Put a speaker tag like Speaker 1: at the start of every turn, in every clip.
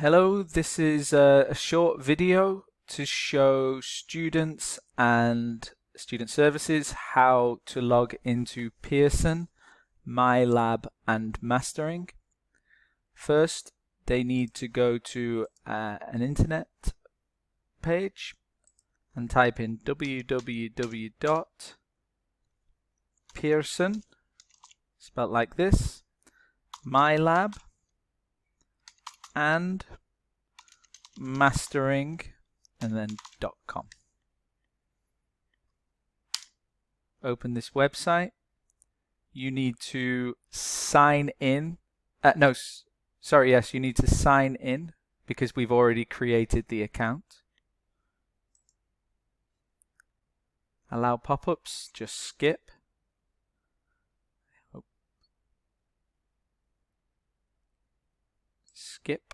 Speaker 1: Hello, this is a short video to show students and student services how to log into Pearson, MyLab and Mastering. First, they need to go to an internet page and type in www.pearson, spelled like this, MyLab and mastering and then .com. Open this website. You need to sign in. You need to sign in because we've already created the account. Allow pop-ups, just skip. Skip.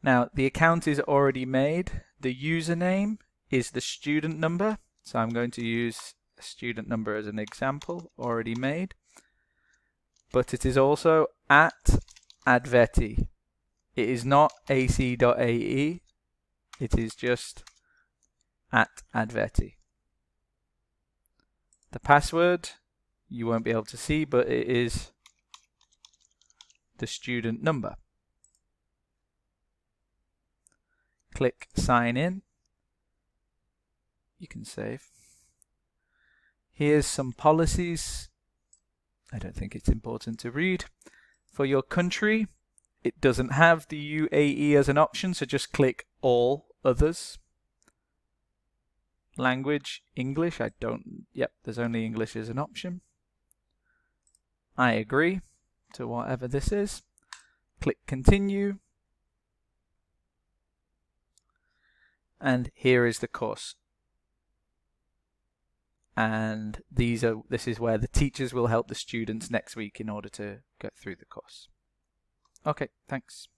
Speaker 1: Now the account is already made. The username is the student number, so I'm going to use a student number as an example, already made. But it is also at Adveti. It is not ac.ae, it is just at Adveti. The password you won't be able to see, but it is the student number. Click sign in. You can save. Here's some policies. I don't think it's important to read. For your country, it doesn't have the UAE as an option, so just click all others. Language, English, there's only English as an option. I agree to whatever this is. Click continue. And here is the course. And this is where the teachers will help the students next week in order to get through the course. Okay, thanks.